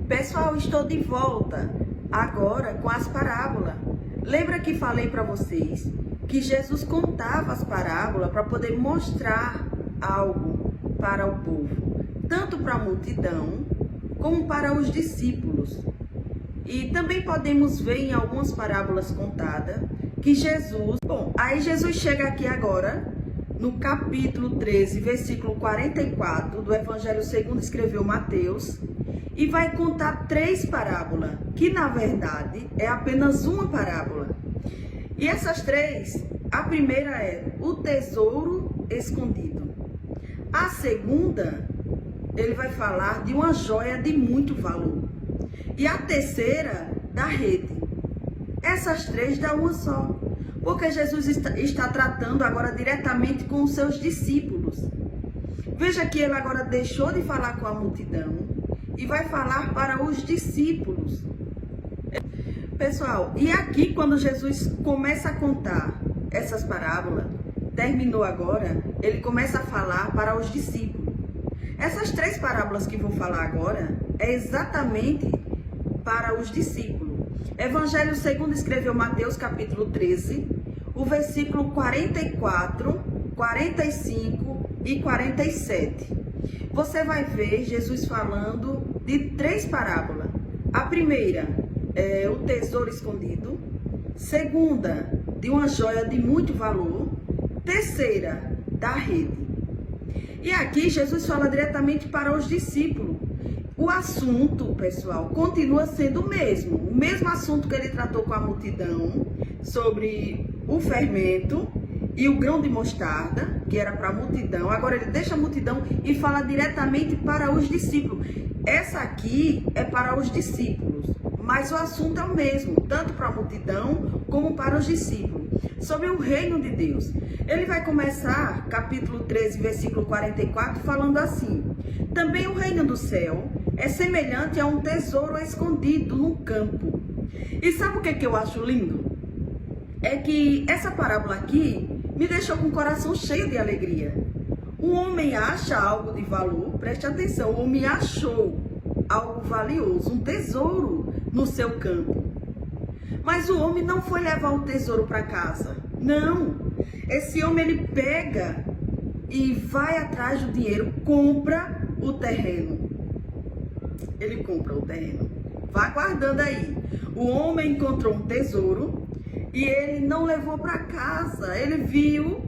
Pessoal, estou de volta agora com as parábolas. Lembra que falei para vocês que Jesus contava as parábolas para poder mostrar algo para o povo, tanto para a multidão como para os discípulos. E também podemos ver em algumas parábolas contadas que Jesus... Bom, aí Jesus chega aqui agora no capítulo 13, versículo 44 do Evangelho segundo escreveu Mateus, e vai contar 3 parábolas, que na verdade é apenas uma parábola. E essas 3, a primeira é o tesouro escondido. A segunda, ele vai falar de uma joia de muito valor. E a terceira, da rede. Essas 3 dá uma só, porque Jesus está tratando agora diretamente com os seus discípulos. Veja que ele agora deixou de falar com a multidão e vai falar para os discípulos. Pessoal, e aqui quando Jesus começa a contar essas parábolas, terminou agora, ele começa a falar para os discípulos. Essas 3 parábolas que vou falar agora é exatamente para os discípulos. Evangelho segundo escreveu Mateus capítulo 13, o versículo 44, 45 e 47. Você vai ver Jesus falando de 3 parábolas. A primeira é o tesouro escondido. Segunda, de uma joia de muito valor. Terceira, da rede. E aqui Jesus fala diretamente para os discípulos. O assunto, pessoal, continua sendo o mesmo assunto que ele tratou com a multidão, sobre o fermento e o grão de mostarda, que era para a multidão. Agora ele deixa a multidão e fala diretamente para os discípulos. Essa aqui é para os discípulos, mas o assunto é o mesmo, tanto para a multidão como para os discípulos, sobre o reino de Deus. Ele vai começar, capítulo 13, versículo 44, falando assim: também o reino do céu é semelhante a um tesouro escondido no campo. E sabe o que eu acho lindo? É que essa parábola aqui me deixou com o coração cheio de alegria. O homem acha algo de valor, preste atenção, o homem achou algo valioso, um tesouro no seu campo. Mas o homem não foi levar o tesouro para casa. Não, esse homem ele pega e vai atrás do dinheiro, compra o terreno. Ele compra o terreno. Vá guardando aí. O homem encontrou um tesouro e ele não levou para casa. Ele viu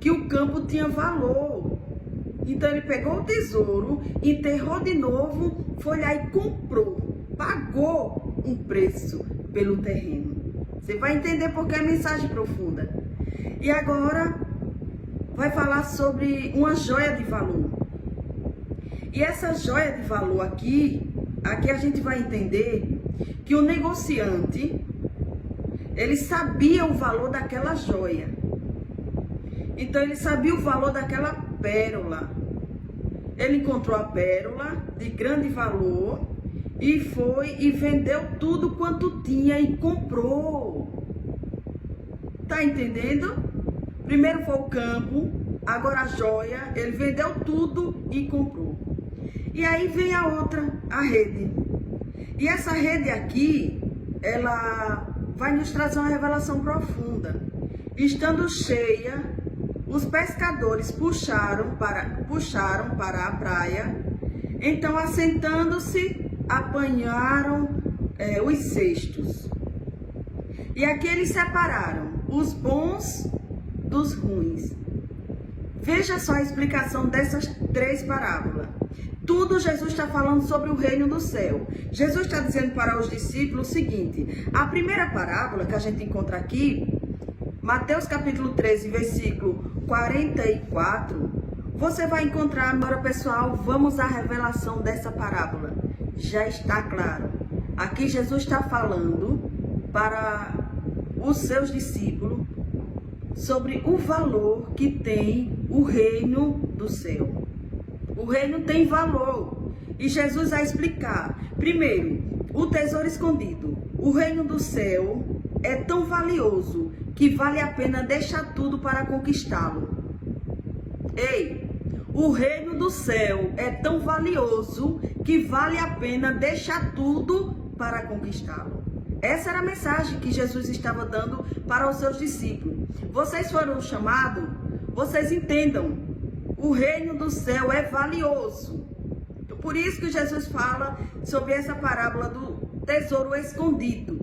que o campo tinha valor. Então ele pegou o tesouro, enterrou de novo, foi lá e comprou. Pagou um preço pelo terreno. Você vai entender porque é mensagem profunda. E agora vai falar sobre uma joia de valor. E essa joia de valor aqui a gente vai entender que o negociante, ele sabia o valor daquela joia. Então ele sabia o valor daquela pérola. Ele encontrou a pérola de grande valor e foi e vendeu tudo quanto tinha e comprou. Tá entendendo? Primeiro foi o campo, agora a joia, ele vendeu tudo e comprou. E aí vem a outra, a rede. E essa rede aqui, ela vai nos trazer uma revelação profunda. Estando cheia, os pescadores puxaram para a praia. Então, assentando-se, apanharam os cestos. E aqui eles separaram os bons dos ruins. Veja só a explicação dessas 3 parábolas. Tudo Jesus está falando sobre o reino do céu. Jesus está dizendo para os discípulos o seguinte: a primeira parábola que a gente encontra aqui, Mateus capítulo 13, versículo 44, você vai encontrar. Agora, pessoal, vamos à revelação dessa parábola. Já está claro. Aqui Jesus está falando para os seus discípulos sobre o valor que tem o reino do céu. O reino tem valor. E Jesus vai explicar. Primeiro, o tesouro escondido. O reino do céu é tão valioso que vale a pena deixar tudo para conquistá-lo. Ei, o reino do céu é tão valioso que vale a pena deixar tudo para conquistá-lo. Essa era a mensagem que Jesus estava dando para os seus discípulos. Vocês foram chamados, vocês entendam, o reino do céu é valioso. Por isso que Jesus fala sobre essa parábola do tesouro escondido.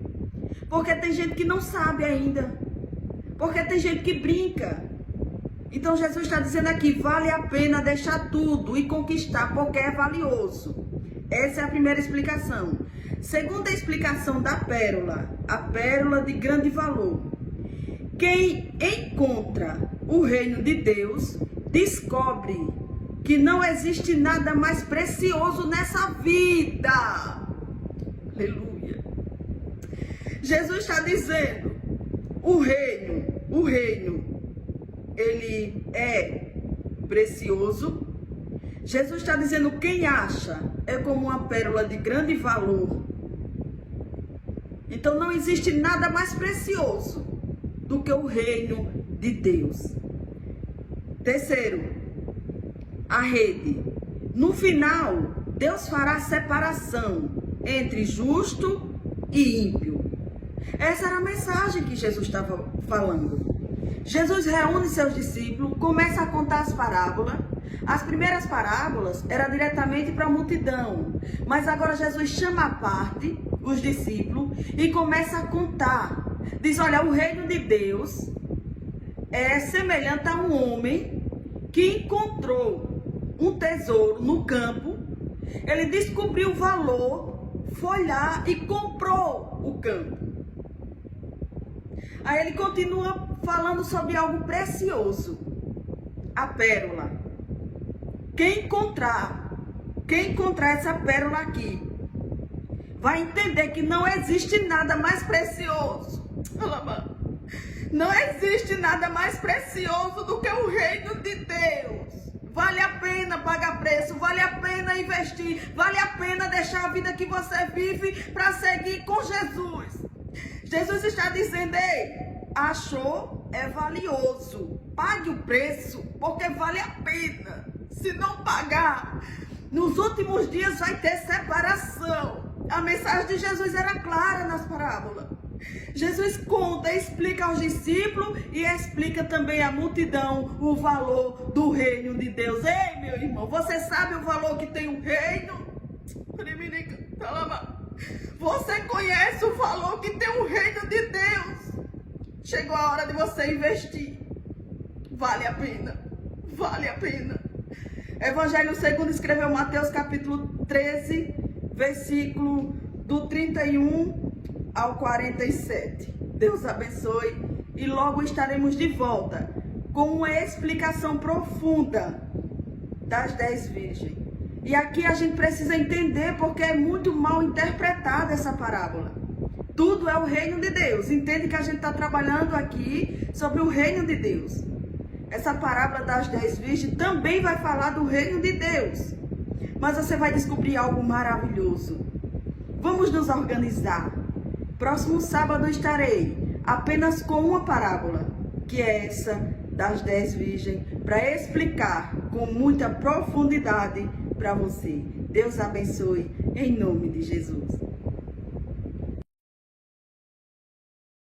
Porque tem gente que não sabe ainda. Porque tem gente que brinca. Então Jesus está dizendo aqui, vale a pena deixar tudo e conquistar, porque é valioso. Essa é a primeira explicação. Segunda explicação da pérola, a pérola de grande valor. Quem encontra o reino de Deus, descobre que não existe nada mais precioso nessa vida. Aleluia. Jesus está dizendo, o reino, ele é precioso. Jesus está dizendo, quem acha é como uma pérola de grande valor. Então não existe nada mais precioso do que o reino de Deus. Terceiro, a rede. No final, Deus fará separação entre justo e ímpio. Essa era a mensagem que Jesus estava falando. Jesus reúne seus discípulos, começa a contar as parábolas. As primeiras parábolas eram diretamente para a multidão, mas agora Jesus chama à parte os discípulos e começa a contar. Diz, olha, o reino de Deus é semelhante a um homem que encontrou um tesouro no campo. Ele descobriu o valor, foi lá e comprou o campo. Aí ele continua falando sobre algo precioso, a pérola. Quem encontrar essa pérola aqui, vai entender que não existe nada mais precioso. Não existe nada mais precioso do que o reino de Deus. Vale a pena pagar preço, vale a pena investir, vale a pena deixar a vida que você vive para seguir com Jesus. Jesus está dizendo, ei, achou, é valioso. Pague o preço, porque vale a pena. Se não pagar, nos últimos dias vai ter separação. A mensagem de Jesus era clara nas parábolas. Jesus conta, explica aos discípulos e explica também à multidão o valor do reino de Deus. Ei, meu irmão, você sabe o valor que tem o reino? Você conhece o valor que tem o reino de Deus? Chegou a hora de você investir. Vale a pena. Vale a pena. Evangelho segundo escreveu Mateus capítulo 13, versículo do 31 ao 47. Deus abençoe e logo estaremos de volta com uma explicação profunda das 10 virgens. E aqui a gente precisa entender porque é muito mal interpretada essa parábola. Tudo é o reino de Deus. Entende que a gente está trabalhando aqui sobre o reino de Deus. Essa parábola das 10 virgens também vai falar do reino de Deus. Mas você vai descobrir algo maravilhoso. Vamos nos organizar. Próximo sábado estarei apenas com uma parábola, que é essa das 10 virgens, para explicar com muita profundidade para você. Deus abençoe em nome de Jesus.